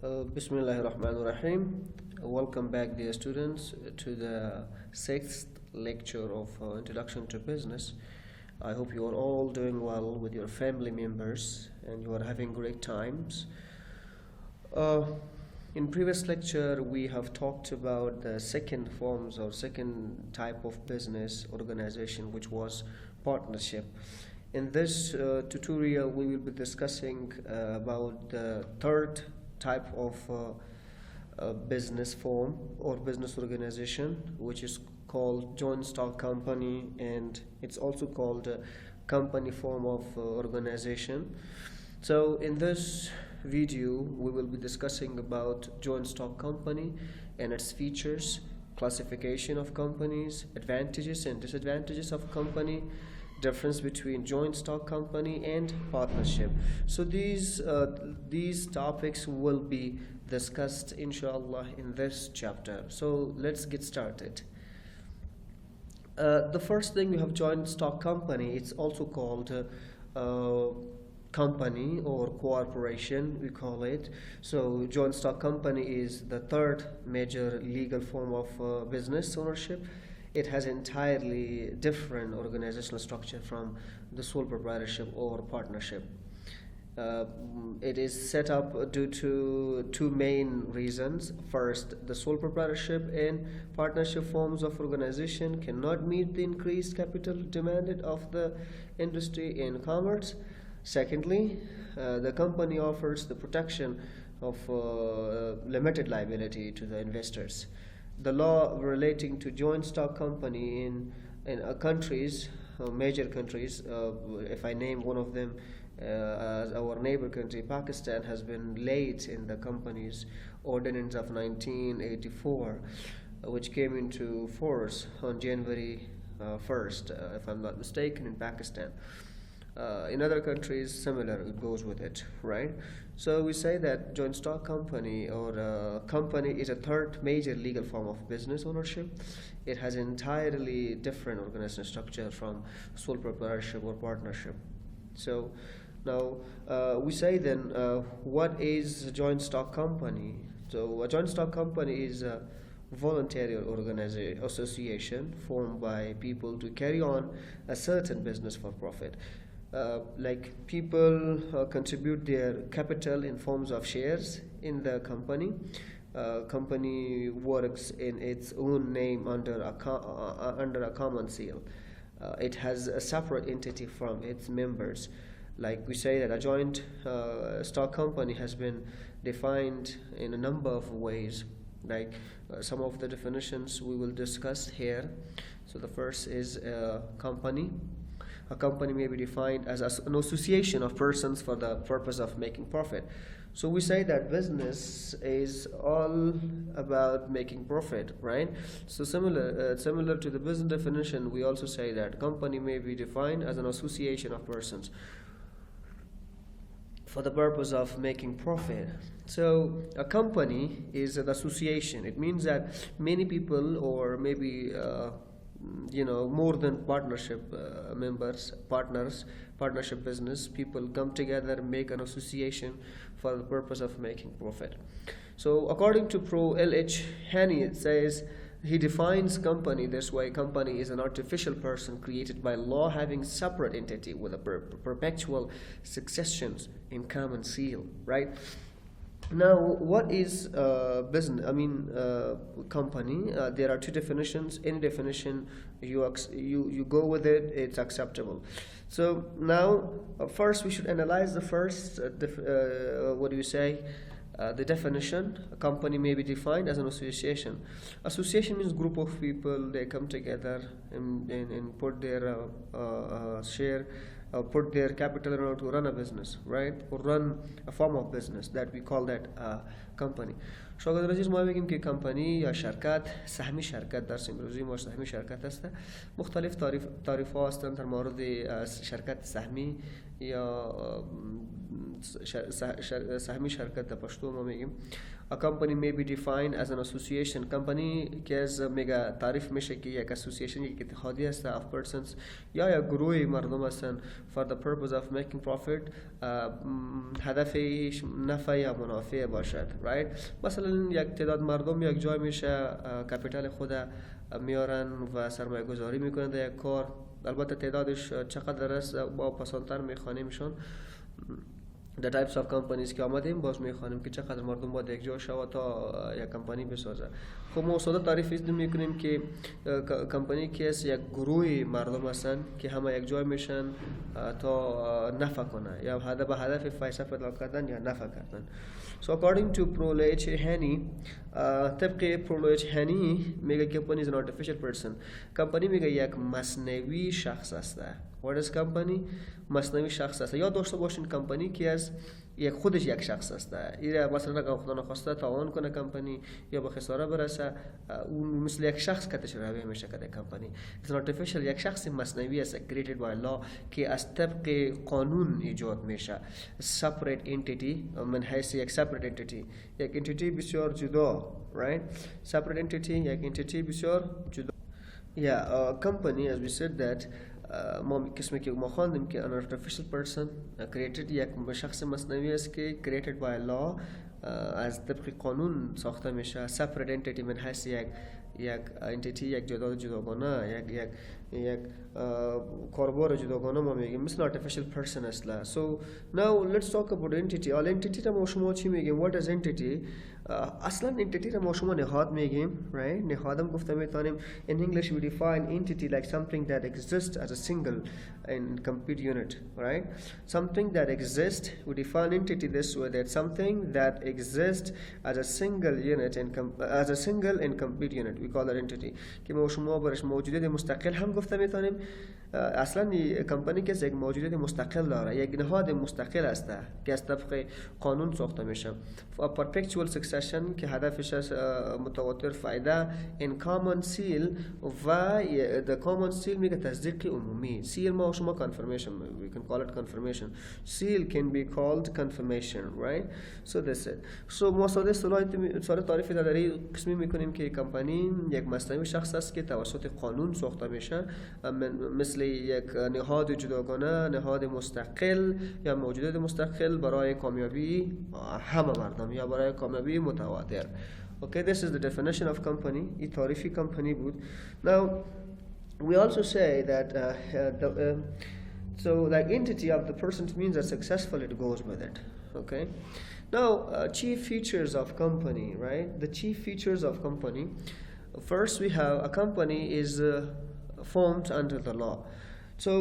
Bismillahirrahmanirrahim. Welcome back, dear students, to the sixth lecture of Introduction to Business. I hope you are all doing well with your family members and you are having great times. In previous lecture, we have talked about the second forms or second type of business organization, which was partnership. In this tutorial, we will be discussing about the third type of business form or business organization, which is called joint stock company, and it's also called a company form of organization. So in this video, we will be discussing about joint stock company and its features, classification of companies, advantages and disadvantages of company, difference between joint stock company and partnership. So these topics will be discussed inshallah in this chapter. So let's get started. The first thing, we have joint stock company. It's also called company or corporation, we call it. So joint stock company is the third major legal form of business ownership. It has entirely different organizational structure from the sole proprietorship or partnership. It is set up due to two main reasons. First, the sole proprietorship and partnership forms of organization cannot meet the increased capital demanded of the industry and commerce. Secondly, the company offers the protection of limited liability to the investors. The law relating to joint stock company in countries, major countries, if I name one of them, as our neighbor country Pakistan, has been late in the company's ordinance of 1984, which came into force on January 1st, if I'm not mistaken, in Pakistan. In other countries, similar, it goes with it, right? So we say that joint stock company or company is a third major legal form of business ownership. It has entirely different organizational structure from sole proprietorship or partnership. So now we say then, what is a joint stock company? So a joint stock company is a voluntary association formed by people to carry on a certain business for profit. Like people contribute their capital in forms of shares in the company. Company works in its own name under a common seal. It has a separate entity from its members. Like we say that a joint stock company has been defined in a number of ways. Like some of the definitions we will discuss here. So the first is company. A company may be defined as an association of persons for the purpose of making profit. So we say that business is all about making profit, right? So similar to the business definition, we also say that company may be defined as an association of persons for the purpose of making profit. So a company is an association. It means that many people, or maybe more than partnership partnership business, people come together, make an association for the purpose of making profit. So according to Pro L.H. Haney, it says, he defines company this way: company is an artificial person created by law having separate entity with a perpetual successions in common seal, right? Now, what is business? Company. There are two definitions. Any definition you go with it, it's acceptable. So now, first we should analyze the first. The definition. A company may be defined as an association. Association means group of people. They come together and put their share. Put their capital in order to run a business, right? Or run a form of business, that we call that company. شاگرد عزیز، ما بگیم که کمپانی یا شرکت سهمی شرکت درس امروزی ما سهمی شرکت هست. مختلف تعریف ها هستند در مورد شرکت سهمی. یا سهمی شرکت در پشتو ما میگیم. A company may be defined as an association. company که از میگه تعریف میشه که یک association یک اتحادیه است of persons یا یک گروه مردم هستن for the purpose of making profit. هدفش نفع یا منافع باشد. right؟ مثلا یک تعداد مردم یک جای میشه کپیتال خود میارن و سرمایه گذاری میکنن در یک کار. البته تعدادش چقدر است با پسانتر میخوانیمشون. The types of companies که آمدیم باز میخوانیم که چقدر مردم باید یک جا شود تا یک کمپانی بسازه. خب ما اصلا تعریف میکنیم که کمپانی که است یک گروه مردم هستن که همه یک جای میشن تا نفع کنه یا به هدف پیسه پیدا کردن یا نفع کردن. So according to Prolage Haney, طبق Prolage Haney میگه company is an artificial person. کمپانی میگه یک مصنوعی شخص است. What is company؟ مصنوعی شخص است. یاد داشته باشین کمپانی که از یک خودش یک شخص است. ایره مثلا اگر خدا نخواسته تاوان کنه کمپانی یا به خساره برسه اون مثل یک شخص کتش روی میشه که کمپانی. It's an artificial یک شخص مصنوعی است created by law که از طبق قانون ایجاد میشه. Separate entity من حیث یک separate entity یک entity بسیار جدا. right؟ Separate entity یک entity بسیار جدا. Yeah, company as we said that ما قسمی که ما خواندیم که an artificial person created یک شخص مصنوعی است که created by law از طبق قانون ساخته میشه. separate entity من حیث یک entity یک جداگانه یک کاربار جداگانه ما میگیم مثل artificial person است. So now let's talk about entity. entity را ما شما چی میگیم؟ what is entity؟ اصلا entity را ما شما نهاد میگیم. right؟ نهادم گفته میتونیم. in English we define entity like something that exists as a single and complete unit. right? Something that exists, we define entity this way, that something that exists as a single unit and as a single and complete unit we call that entity. که ما شما برش موجودیت مستقل هم گفته میتونیم. اصلا کمپانی که یک موجودیت مستقل داره یک نهاد مستقل است که از طبق قانون ساخته میشه. perpetual succession که هدفش از متواتر فایده in common seal و the common seal میگه تصدیق عمومی. seal ما شما confirmation we can call it confirmation. seal can be called confirmation. right? so that's it. so ما سال تعریف داری قسمی میکنیم که کمپانی یک مصنوعی شخص است که توسط قانون ساخته میشه مثل یک نهاد جداگانه نهاد مستقل یا موجودیت مستقل برای کامیابی همه مردم یا برای کامیابی متواتر. okay, this is the definition of company. این تعریفی کمپانی بود. now we also say that so like entity of the person means that successful it goes with it. okay, now chief features of company. right? The chief features of company, first we have a company is formed under the law. So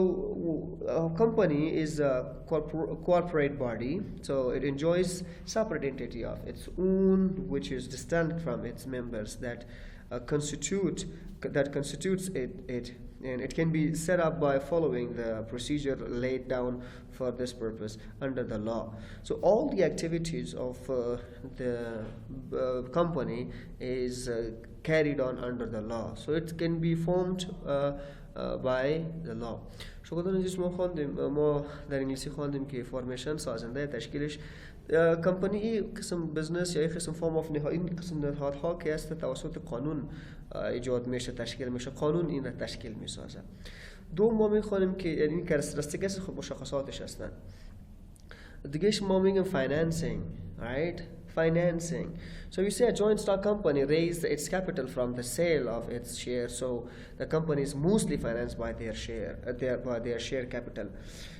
a company is a corporate body, so it enjoys separate entity of its own which is distinct from its members that constitutes it and it can be set up by following the procedure laid down for this purpose under the law. So all the activities of the company is carried on under the law, so it can be formed by the law. شغل نجیش ما در انگلیسی خواندیم که فورمیشن سازنده تشکیلش کمپانی قسم بزنس یا قسم فرم آف این قسم نهادها که است توسط قانون ایجاد میشه تشکیل میشه. قانون این را تشکیل میسازه. دوم ما میخوانیم که یعنی کاراکتریستیکس خب مشخصاتش هستن. دیگهش ما میگیم financing. right? financing. So you say a joint stock company raised its capital from the sale of its shares, so the company is mostly financed by their share capital.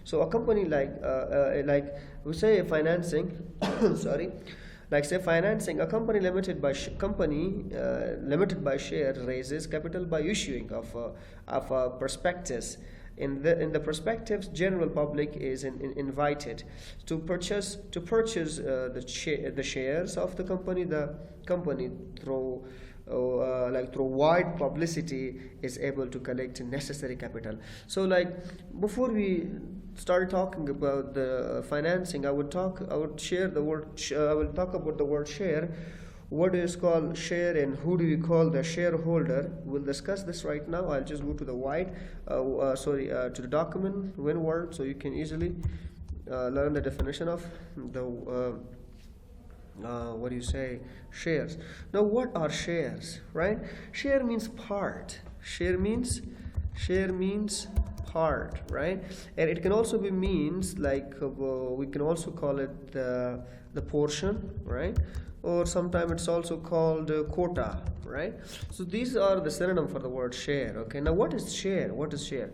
So a company like we say financing, sorry, like say financing, a company limited by share raises capital by issuing of a prospectus. In the prospectus, general public is invited to purchase the shares of the company. The company through wide publicity is able to collect necessary capital. So like before we start talking about the financing, I will talk about the word share. what do you call share and who do you call the shareholder. We'll discuss this right now. I'll just go to the to the document when word, so you can easily learn the definition of the what do you say, shares. Now what are shares, right? Share means part. Share means part, right? And it can also be means like we can also call it the portion, right? Or sometimes it's also called quota, right? So these are the synonym for the word share. Okay, now what is share? What is share?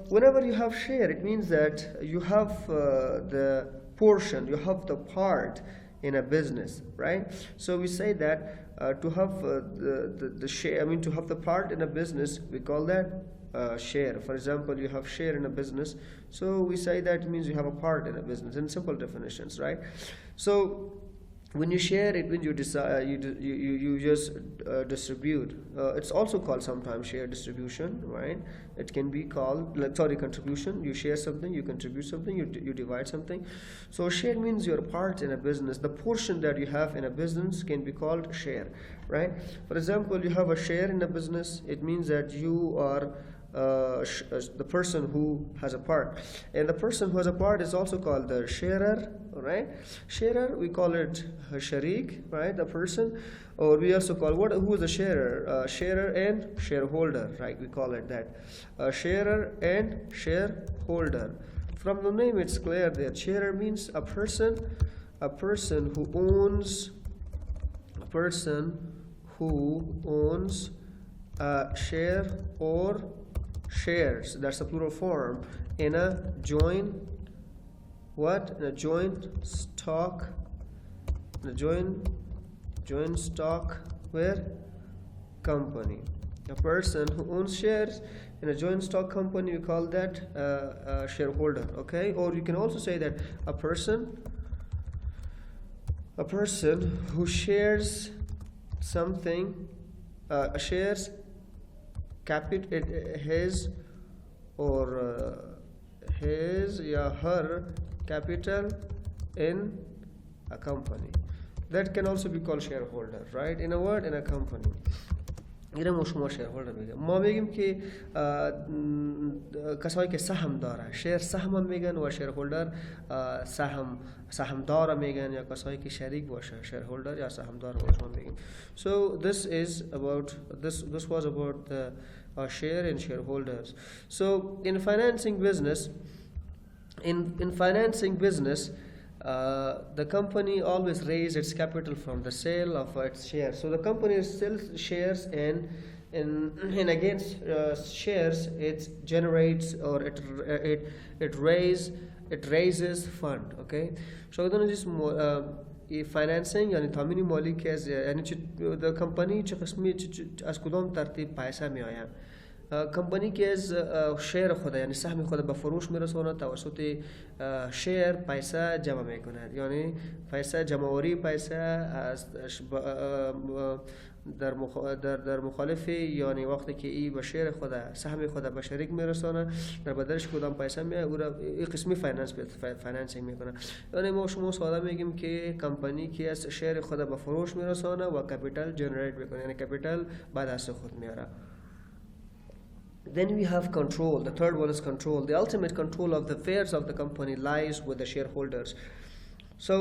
Whenever you have share, it means that you have the portion, you have the part in a business, right? So we say that to have the share, I mean to have the part in a business, we call that share. For example, you have share in a business, so we say that means you have a part in a business in simple definitions, right? So when you share, it means you decide, you just distribute. It's also called sometimes share distribution, right? It can be called contribution. You share something, you contribute something, you divide something. So share means your part in a business. The portion that you have in a business can be called share, right? For example, you have a share in a business. It means that you are the person who has a part, and the person who has a part is also called the sharer, right? Sharer, we call it sharik, right? The person, or we also call who is the sharer? Sharer and shareholder, right? We call it that. Sharer and shareholder. From the name, it's clear that sharer means a person who owns a share or shares, that's a plural form, in a joint stock, in a joint stock where company. A person who owns shares in a joint stock company, we call that a shareholder, okay? Or you can also say that a person who shares something, shares his or her capital in a company. That can also be called shareholder, right? In a word, in a company. اینا ما شما شیرهولدر میگم. ما میگیم که کسایی که سهم داره، شیر سهم هم میگن و شیرهولدر سهمدار میگن، یا کسایی که شریک باشه شیرهولدر یا سهمدار باشه میگیم. So this was about the share and shareholders. So in financing business, the company always raises its capital from the sale of its shares. So the company sells shares, and against shares, it generates or it raises fund. Okay. So financing یعنی تامین مالی که از یعنی the company چه قسمی از کدام ترتیب پیسه می آید. کمپانی که از شیر خود یعنی سهم خود به فروش میرسونه، توسط شیر پیسه جمع میکنه، یعنی پیسه جمعوری پیسه از در مخالف، یعنی وقتی که ای به شیر خود سهم خود به شریک میرسونه، در بدلش کدام پیسه میاد او را این قسمی فایننسینگ میکنه. یعنی ما شما ساده میگیم که کمپانی که از شیر خود به فروش میرسونه و کپیتال جنریت میکنه، یعنی کپیتال بعد از خود میاره. Then we have control. The third one is control. The ultimate control of the affairs of the company lies with the shareholders. So,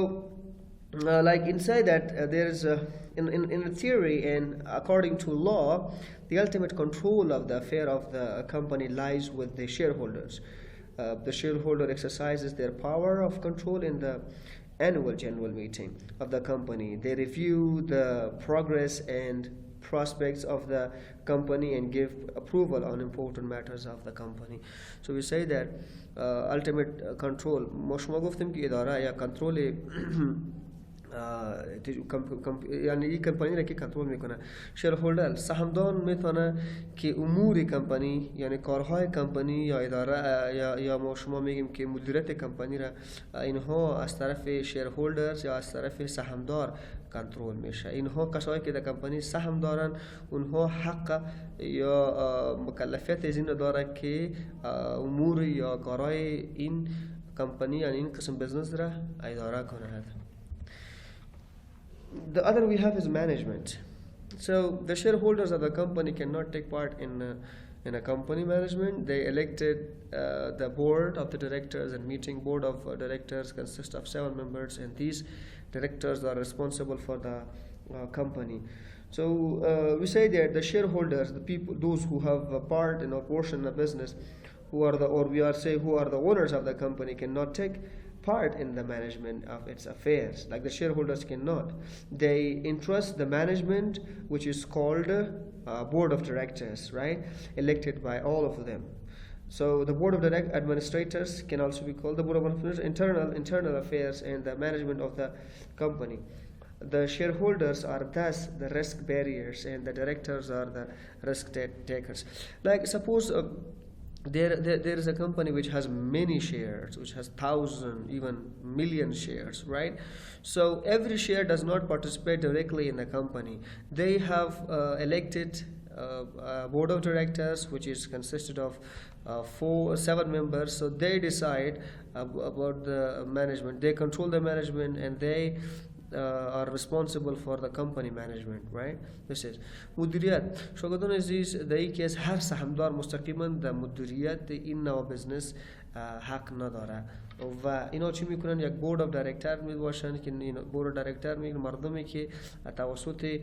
like inside that, there is in theory and according to law, the ultimate control of the affair of the company lies with the shareholders. The shareholder exercises their power of control in the annual general meeting of the company. They review the progress and prospects of the company and give approval on important matters of the company. So we say that ultimate control. مش ما گفتیم که اداره یا کنترل یعنی این کمپانی را که کنترل میکنه. شیرهولدر سهمدار میتونه که امور کمپانی یعنی کارهای کمپانی یا اداره یا ما شما میگیم که مدیریت کمپانی را اینها از طرف شیرهولدرز یا از طرف سهمدار کنترل میشه. اینها کسایی که در کمپانی سهم دارن، اونها حق یا مکلفیت از این داره که امور یا کارهای این کمپانی یعنی این قسم بزنس را اداره کنند. The other we have is management. So the shareholders of the company cannot take part in a company management. They elected the board of the directors, and meeting board of directors consists of 7 members, and these directors are responsible for the company. So we say that the shareholders, the people, those who have a part in a portion of the business, who are the, or we are say who are the owners of the company, cannot take part in the management of its affairs. Like the shareholders cannot. They entrust the management, which is called board of directors, right? Elected by all of them. So the board of administrators can also be called the board of internal affairs and the management of the company. The shareholders are thus the risk bearers, and the directors are the risk takers. Like suppose there is a company which has many shares, which has 1,000, even million shares, right? So every share does not participate directly in the company. They have elected a board of directors, which is consisted of 7 members. So they decide about the management. They control the management, and they are responsible for the company management, right? This is مدیریت. شاگردان عزیز، در یکی از هر سهامدار مستقیما در مدیریت این نوع بزنس حق نداره و اینا چی میکنن؟ یک بورد آف دایرکتور می باشن که این بورد دایرکتور میگن مردمی که توسط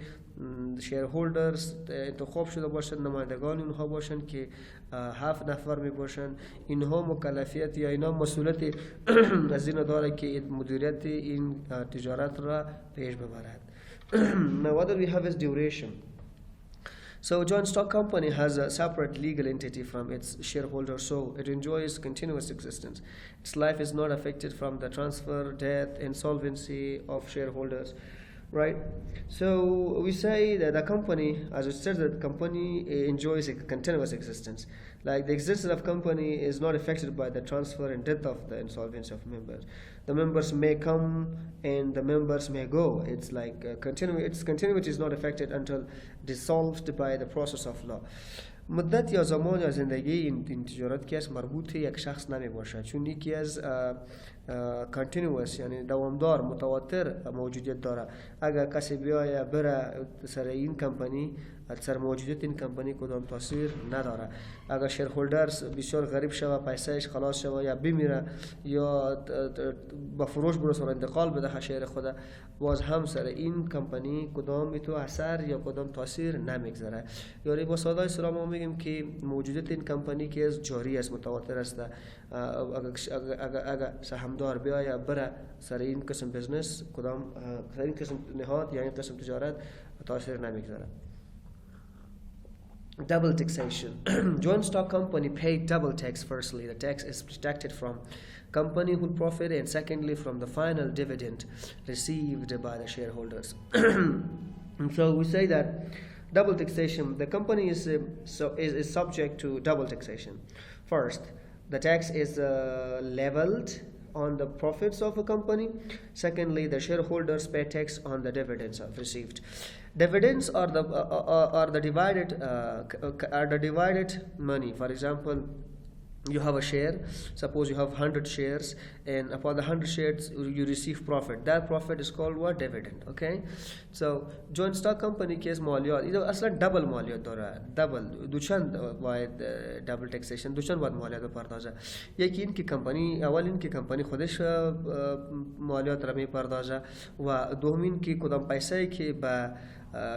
شیر هولدرز انتخاب شده باشن، نمایندگان اونها باشن که 7 نفر می باشن. اینها مکلفیت یا اینا مسئولیت از این داره که مدیریت این تجارت را پیش ببرد. Now what do we have is duration. So joint stock company has a separate legal entity from its shareholders, so it enjoys continuous existence. Its life is not affected from the transfer, death, insolvency of shareholders, right? So we say that the company, as it says, that the company enjoys a continuous existence. Like the existence of company is not affected by the transfer and death of the insolvency of members. The members may come and the members may go. It's like its continuity is not affected until dissolved by the process of law. مدت یا زمان یا زندگی این تجارت که از مربوط یک شخص نمی باشد، چون یکی از continuous یعنی دوامدار متواتر موجودیت داره. اگر کسی بیایه بره سر این کمپانی، سر موجودیت این کمپانی کدام تاثیر نداره. اگر شیرهولدرز بسیار غریب شوه، پیسهش خلاص شوه یا بمیره یا با فروش برسه و انتقال بده شیر خود، باز هم سر این کمپانی کدام تو اثر یا کدام تاثیر نمیگذاره. یعنی با ساده اصطلاح ما میگیم که موجودیت این کمپانی که از جاری است، متواتر است. اگر سهامدار بیاید بره سر این قسم بزنس، کدام سر این قسم نهاد یا این قسم تجارت تاثیر نمیگذاره. Double taxation. Joint stock company pay double tax. Firstly, the tax is deducted from company who profit, and secondly from the final dividend received by the shareholders. So we say that double taxation, the company is subject to double taxation. First, the tax is leveled on the profits of a company. Secondly, the shareholders pay tax on the dividends received. Dividends are the divided money. For example, you have a share. Suppose you have 100 shares, and upon the 100 shares you receive profit. That profit is called what? Dividend. Okay. So joint stock company case مالیات اینا اصلا دبل مالیات داره. دبل دوچند باید دبل تکسیشن دوچند باید مالیات بپردازه. یکی این که کمپانی اول این که کمپانی خودش مالیات را میپردازه و دوم این که کدام پیسه‌ای که با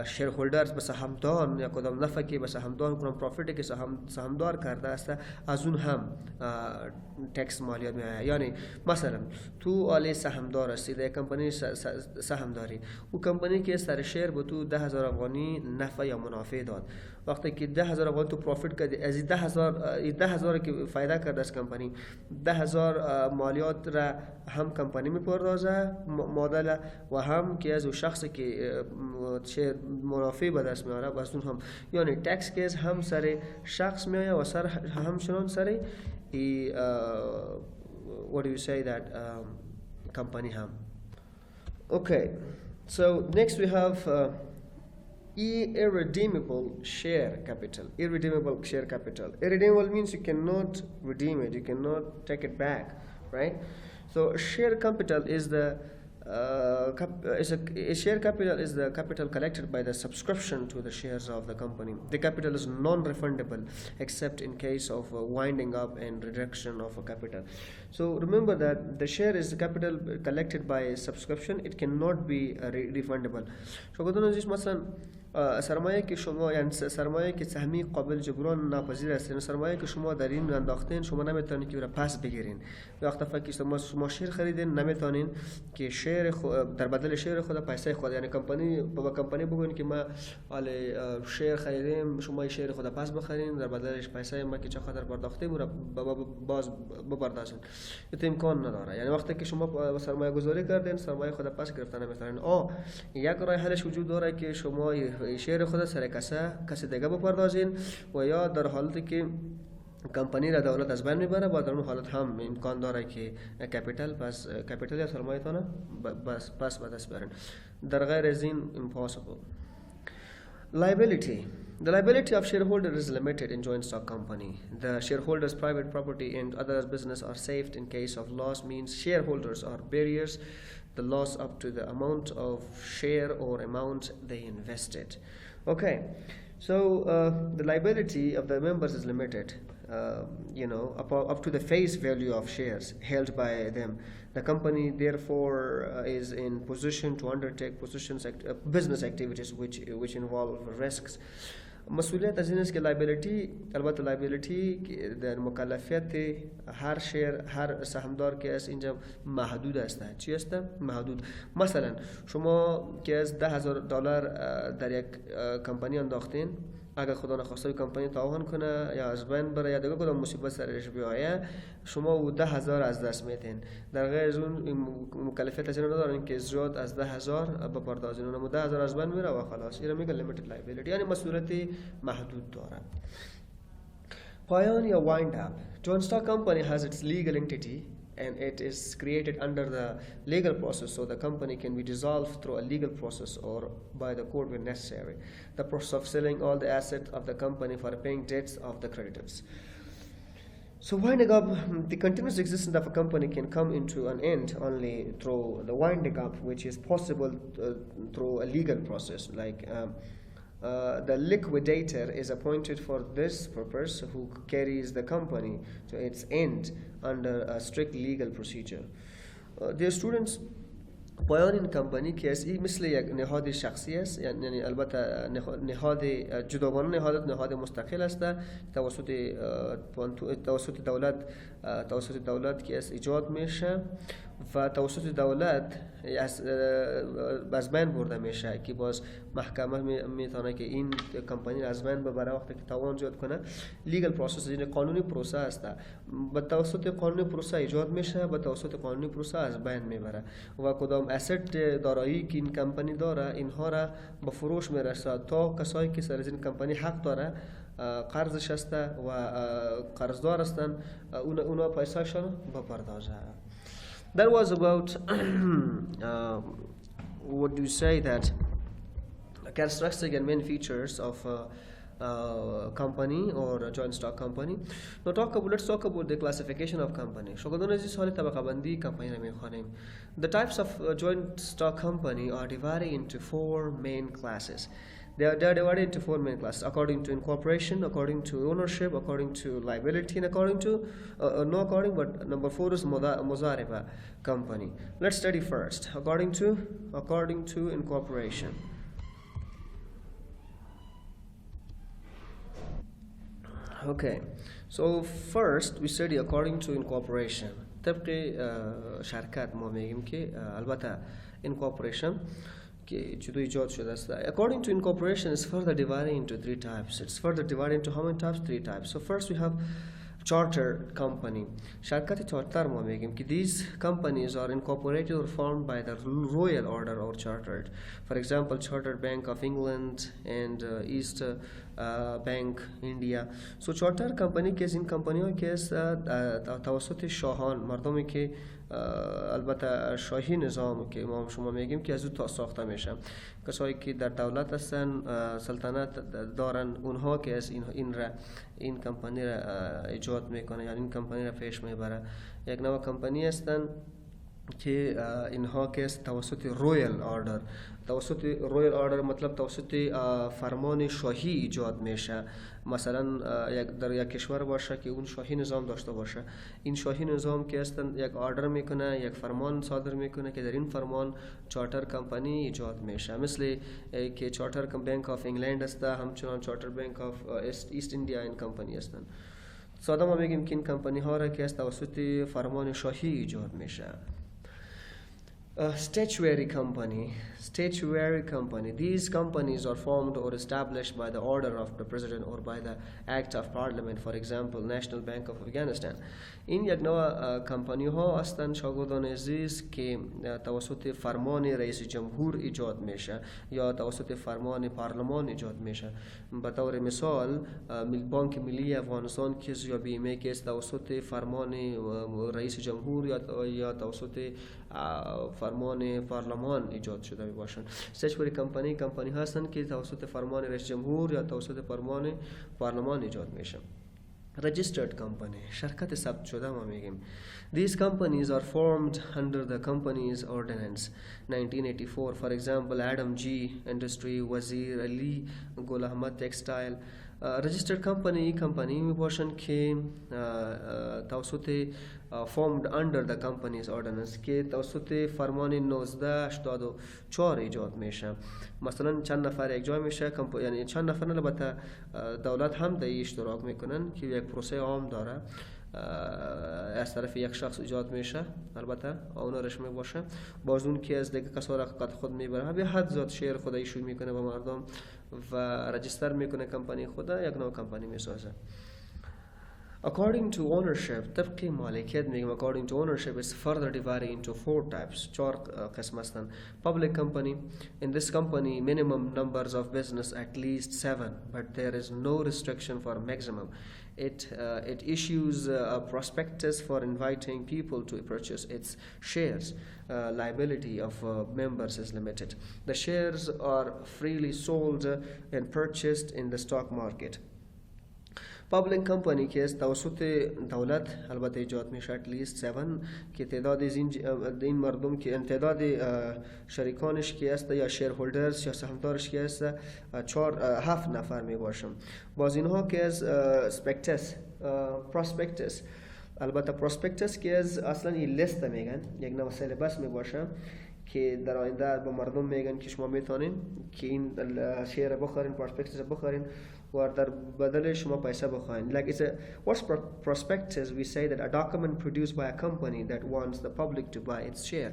shareholders به سهامدار یا کدام نفعی که به سهامدار کدام پروفیتی که سهامدار کرده است از اون هم تکس مالیات میآید. یعنی مثلا تو عالی سهامدار هستی در کمپانی سهامداری، او کمپانی که سر شیر به تو 10,000 افغانی نفع یا منافع داد. وقتی که 10,000 افغانی تو پروفیت کردی، از 10,000 که فایده کرده از کمپانی 10,000 مالیات را هم کمپانی میپردازه مدل و هم که از اون شخصی که شیر منافع به دست میاره بس اون هم، یعنی تکس کیس هم سر شخص میآید و سر همچنان سر what do you say that company ham. Okay, so next we have irredeemable share capital. Irredeemable share capital. Irredeemable means you cannot redeem it, you cannot take it back, right? So share capital is the A share capital is the capital collected by the subscription to the shares of the company. The capital is non-refundable except in case of winding up and reduction of a capital. So remember that the share is the capital collected by subscription. It cannot be refundable. So مثلا سرمایه که شما یعنی سرمایه که سهمی قابل جبران ناپذیر است، یعنی سرمایه که شما در این انداختین شما نمیتونید که پس بگیرین. وقتی که شما شیر خریدین نمیتونین که شیر در بدل شیر خود پیسه خود، یعنی کمپانی بگوین که ما حالا شیر خریدیم شما شیر خود پس بخرین در بدلش پیسه ما که چقدر پرداختیم رو باز بپردازین. این امکان نداره. یعنی وقتی که شما سرمایه گذاری کردین سرمایه خود پس گرفتن نمیتونین. یک راه حلش وجود داره که شما شیر خود سر کسی دیگه بپردازین و یا در حالتی که کمپانی را دولت از بین میبره با در اون حالت هم امکان داره که کپیتال یا سرمایه تانه پس به دست برین. در غیر از این impossible. Liability. The liability of shareholder is limited in joint stock company. The shareholders' private property and other business are saved in case of loss, means shareholders are barriers the loss up to the amount of share or amount they invested. Okay, so the liability of the members is limited, up to the face value of shares held by them. The company therefore is in position to undertake business activities which involve risks. مسئولیت از این است که البته لایبیلیتی در مکلفیت هر شیر هر سهامدار که است اینجا محدود است. چی است؟ محدود. مثلا شما که از $10,000 در یک کمپانی انداختین، اگر خدا نخواسته کمپانی تاوان کنه یا از بین بره یا دیگه کدام مصیبت سرش بیایه شما او 10,000 از دست میدین. در غیر از اون مکلفیت از این ندارین که زیاد از 10,000 بپردازین، اونم 10,000 از بین میره و خلاص. این میگه لیمیتد لایبیلیتی، یعنی مسئولیت محدود داره. پایان یا wind up. Joint stock company has its legal entity and it is created under the legal process, so the company can be dissolved through a legal process or by the court when necessary. The process of selling all the assets of the company for paying debts of the creditors. So winding up, the continuous existence of a company can come into an end only through the winding up, which is possible through a legal process. Like the liquidator is appointed for this purpose who carries the company to its end under a strict legal procedure. Dear students, پایان این کمپانی که است این مثل یک نهاد شخصی است، یعنی البته نهاد جداگانه نهاد مستقل است توسط دولت که است ایجاد میشه و توسط دولت از بین برده میشه که باز محکمه میتونه که این کمپانی از بین ببره وقتی که توان ایجاد کنه. لیگل پروسس یعنی قانونی پروسه است، به توسط قانونی پروسه ایجاد میشه به توسط قانونی پروسه از بین میبره و کدام اسید دارایی که این کمپانی داره اینها را به فروش میرسه تا کسایی که سر از این کمپانی حق داره قرضش هسته و قرضدار هستن اونا پیسهشون بپردازه. That was about what do you say that characteristic and main features of a company or a joint stock company. Now let's talk about the classification of company. The types of joint stock company are divided into four main classes. They are divided into four main classes according to incorporation, according to ownership, according to liability, and according to but number 4 is Muzariba company. Let's study first according to incorporation. Okay, so first we study according to incorporation. طبق شرکت ما میگیم که البته incorporation که جدو ایجاد شده است. According to incorporation is further divided into three types. It's further divided into how many types? Three types. So first we have charter company. شرکت چارتر ما میگیم که these companies are incorporated or formed by the royal order or chartered. For example, Chartered Bank of England and East Bank India. So charter company که از این کمپانی ها که توسط شاهان مردمی که البته شاهی نظام که ما شما میگیم که از او ساخته میشه، کسایی که در دولت هستن سلطنت دارن اونها که از این کمپانی را ایجاد میکنه، یعنی این کمپانی را پیش میبره. یک نوع کمپانی هستن که اینها که توسط رویال آردر، توسط رویال آردر مطلب توسط فرمان شاهی ایجاد میشه. مثلا در یک کشور باشه که اون شاهی نظام داشته باشه، این شاهی نظام که هستن یک آردر میکنه، یک فرمان صادر میکنه که در این فرمان چارتر کمپانی ایجاد میشه. مثل که چارتر بانک آف انگلند است، همچنان چارتر بانک آف ایست ایندیا این کمپانی هستن. ساده ما میگیم که این کمپانی ها را که از توسط فرمان شاهی ایجاد میشه. Statutory company. These companies are formed or established by the order of the president or by the act of parliament. For example, National Bank of Afghanistan. این یک نوع کمپانی ها هستند شاگردان عزیز که توسط فرمان رئیس جمهور ایجاد میشه یا توسط فرمان پارلمان ایجاد میشه. به طور مثال بانک ملی افغانستان که یا بیمه که توسط فرمان رئیس جمهور یا توسط فرمان پارلمان ایجاد شده باشند. استچوری کمپانی هستند که توسط فرمان رئیس جمهور یا توسط فرمان پارلمان ایجاد میشن. Registered company شرکت ثبت شده ما میگیم. These companies are formed under the Companies Ordinance 1984. For example, Adam G. Industry, Wazir Ali, Gul Ahmad Textile. Registered company می باشند که توسط formed under the Companies Ordinance که توسط فرمان 1984 ایجاد میشه. مثلا چند نفر یک جای میشه، یعنی چند نفر البته دولت هم در اشتراک میکنن که یک پروسه عام داره از طرف یک شخص ایجاد میشه، البته اونرش می باشه، باز اون که از دیگه کسا را قد خود میبره به حد زاد شیر خود ایشون میکنه به مردم و رجیستر میکنه کمپانی خدا، یک نوع کمپانی میسازه. According to ownership, طبق مالکیت میگم according to ownership is further divided into 4 types. 4 قسم هستند. Public company. In this company minimum numbers of business at least 7, but there is no restriction for maximum. It issues a prospectus for inviting people to purchase its shares. Liability of members is limited. The shares are freely sold and purchased in the stock market. پابلیک کمپانی که است توسط دولت البته ایجاد میشه at least 7 که تعداد این مردم که تعداد شریکانش که است یا شیر هولدرز یا سهامدارش که است 7 نفر می باشن. باز اینها که از پروسپکتس البته پروسپکتس که از اصلا این لیست میگن، یک نوع سیلبس می باشه که در آینده به مردم میگن که شما میتونین که این شیر بخورین، پروسپکتس بخورین و در بدل شما پیسه بخواین. Like it's a what's prospectus? We say that a document produced by a company that wants the public to buy its share.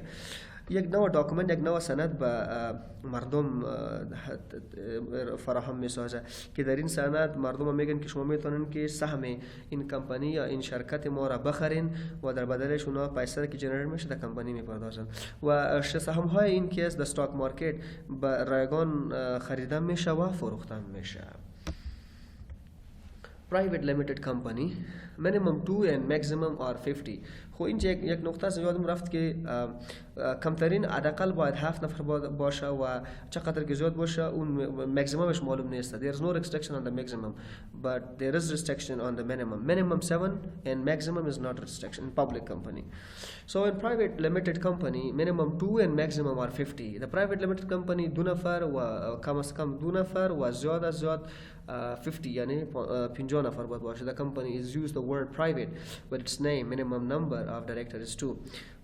یک نوع داکومنت، یک نوع سند به مردم فراهم میسازه که در این سند مردم میگن که شما میتونن که سهم این کمپانی یا این شرکت ما را بخرین و در بدلش اونا پیسه که جنریت میشه در کمپانی میپردازن و سهم های این کیس در استاک مارکت به رایگان خریده میشه و فروخته میشه. Private limited company minimum 2 and maximum are 50. خو اینجا یک نقطه از یادم رفت که کمترین حداقل باید 7 نفر باشه و چقدر که زیاد باشه اون ماکسیممش معلوم نیست. There is no restriction on the maximum but there is restriction on the minimum. Minimum 7 and maximum is not restriction in public company. So in private limited company minimum 2 and maximum are 50. The private limited company 2 نفر و کم از کم 2 نفر و زیاد از زیاد 50 یعنی 50 نفر باید باشه. The company is used the word private but its name minimum number of directors is 2.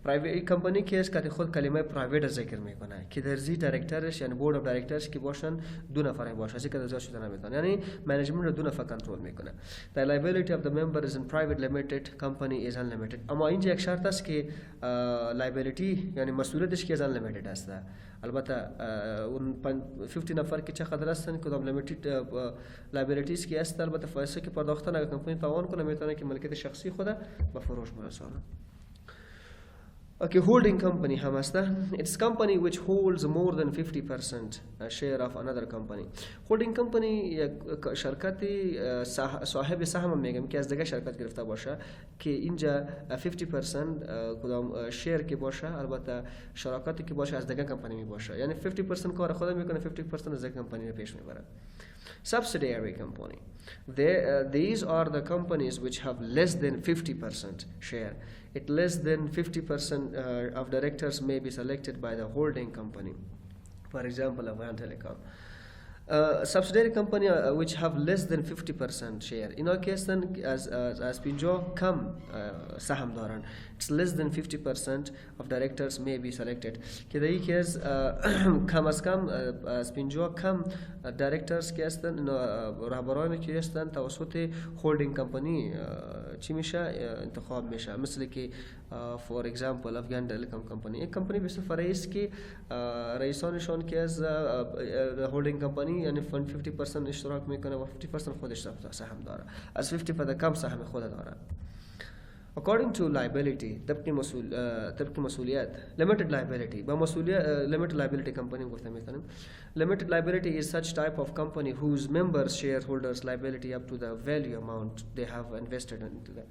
پرایوت کمپانی که است که خود کلمه پرایوت ذکر میکنه که در زی دایرکتورش یعنی بورد اف دایرکتورز که باشن 2 نفر باشه، از اینکه زیاد شده نمیتونه، یعنی منیجمنت رو 2 نفر کنترل میکنه. The liability of the members in private limited company is unlimited. اما اینجا یک شرط است که liability یعنی مسئولیتش که unlimited است. البته اون 50 نفر که چقدر هستن کدام لیمیتد لایبیلیتیز که است البته فایسه که پرداختن اگر کمپانی توان کنه میتونه که ملکیت شخصی خود به فروش برسونه. Okay, holding company هم است. It's company which holds more than 50% share of another company. Holding company یک شرکتی صاحب سهم میگم که از دیگه شرکت گرفته باشه که اینجا 50% کدام شیر که باشه البته شراکتی که باشه از دیگه کمپانی می باشه، یعنی 50% کار خود میکنه، 50% از دیگه کمپانی رو پیش میبره. Subsidiary company. These are the companies which have less than 50% share. It less than 50% of directors may be selected by the holding company. For example, Avan Telecom. Subsidiary company which have less than 50% share. In our case, then, as Pinjo come Saham Doran, it's less than 50% of directors may be selected. Kedai case come as come as Pinjo come directors case then Rabaroy case then Tawasuti holding company Chimisha انتخاب مشا مثل कि for example Afghan Telecom company एक company بس فرئيس की رئيسانشون كيز holding company يعني 50% اشتراك میکنه و 50% خودش سهم داره از 50 فدا کم سهم خود داره. According to liability تبقي مسؤوليات limited liability limited liability company قلت مثلا limited liability is such type of company whose members shareholders liability up to the value amount they have invested into the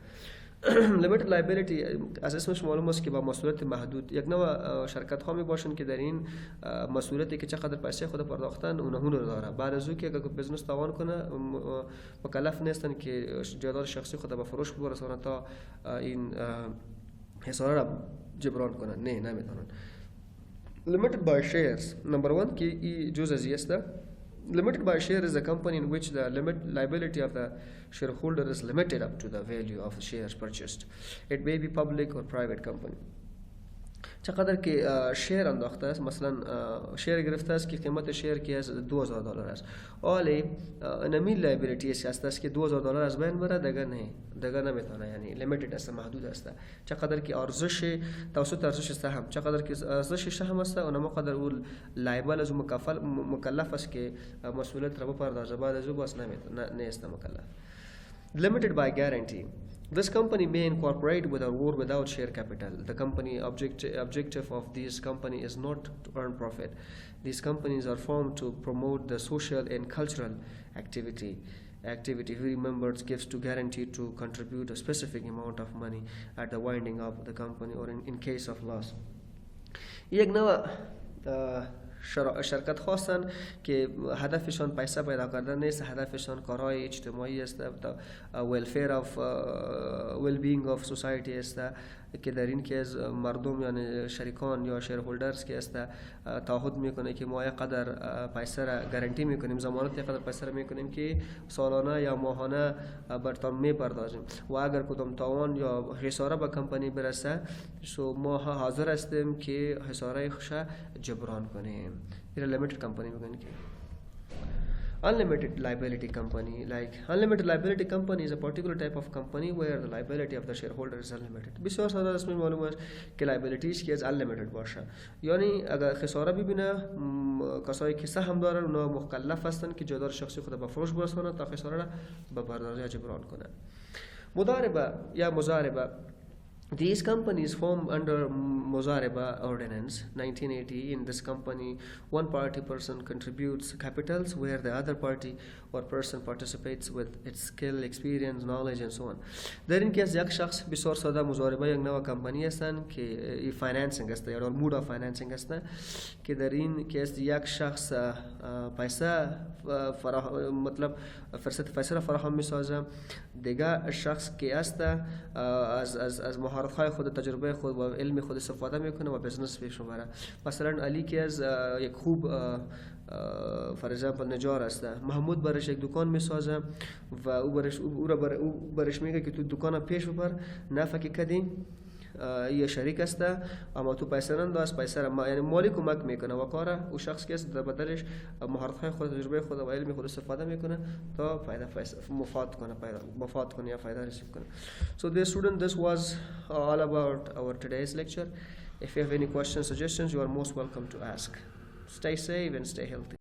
limited liability از اسمش معلوم است که با مسئولیت محدود یک نوع شرکت ها می باشند که در این مسئولیتی که چقدر پیسه خود پرداختن اونها رو داره بعد از اون که اگر بیزنس تاوان کنه مکلف نیستن که جدار شخصی خود به فروش برسونن تا این حصار را جبران کنن نه نمیتونن. Limited by shares number 1 که جزء از است. Limited by share is a company in which the liability of the shareholder is limited up to the value of the shares purchased. It may be public or private company. چقدر که شیر انداخته است مثلا شیر گرفته است که قیمت شیر که از $2000 است ولی نمی لایبیلیتی است که $2000 از بین بره دیگه نمیتونه یعنی لیمیتد است محدود است چقدر که ارزش توسط ارزش سهم چقدر که ارزش سهم است اونم قدر اون لایبل از مکلف است که مسئولیت را بپردازه بعد از او باز نمیتونه نیست مکلف. Limited by guarantee. This company may incorporate with or without share capital. The company objective of this company is not to earn profit. These companies are formed to promote the social and cultural activity. Every member gives to guarantee to contribute a specific amount of money at the winding up of the company or in case of loss. یک نوع شرکت خواستن که هدفشان پیسه پیدا کردن نیست هدفشان کارهای اجتماعی است welfare of well-being of society است که در این که مردم یعنی شریکان یا شیرهولدرز که است تعهد میکنه که ما قدر پیسه را گارانتی میکنیم ضمانت قدر پیسه را میکنیم که سالانه یا ماهانه برتان میپردازیم و اگر کدام تاوان یا خساره به کمپانی برسه سو ما حاضر هستیم که خساره خوش جبران کنیم. این limited company میگن که unlimited liability company. Like unlimited liability company is a particular type of company where the liability of the shareholder is unlimited. بسیار ساده اسم معلوم است که liabilities که از unlimited باشه یعنی اگر خساره ببینه کسایی که سهم دارن اونا مکلف هستن که جدار شخصی خود به فروش برسونن تا خساره را به پردازی جبران کنن. مضاربه یا مضاربه. These companies formed under Muzareba Ordinance 1980. In this company, one party person contributes capitals where the other party or person participates with its skill, experience, knowledge and so on. در این کیس یک شخص بسیار ساده مضاربه یک نوع کمپانی هستند که فایننسینگ است یا مود آف فایننسینگ است که در این کیس یک شخص پیسه مطلب فرصت پیسه را فراهم می‌سازه دیگه شخص که است از مهارت‌های خود تجربه خود و علم خود استفاده میکنه و بزنس پیش میبره. مثلا علی که از یک خوب فار ایگزامپل نجار است محمود برش یک دکان میسازه و او برش میگه که تو دکان پیش ببر نفع که کدی یه شریک است اما تو پیسه ننداز پیسه را یعنی مالی کمک میکنه و کار او شخص که است در بدلش مهارت‌های خود تجربه خود و علم خود استفاده میکنه تا مفاد کنه یا فایده رسید کنه. So dear student, this was all about our today's lecture. If you have any questions, suggestions, you are most welcome to ask. Stay safe and stay healthy.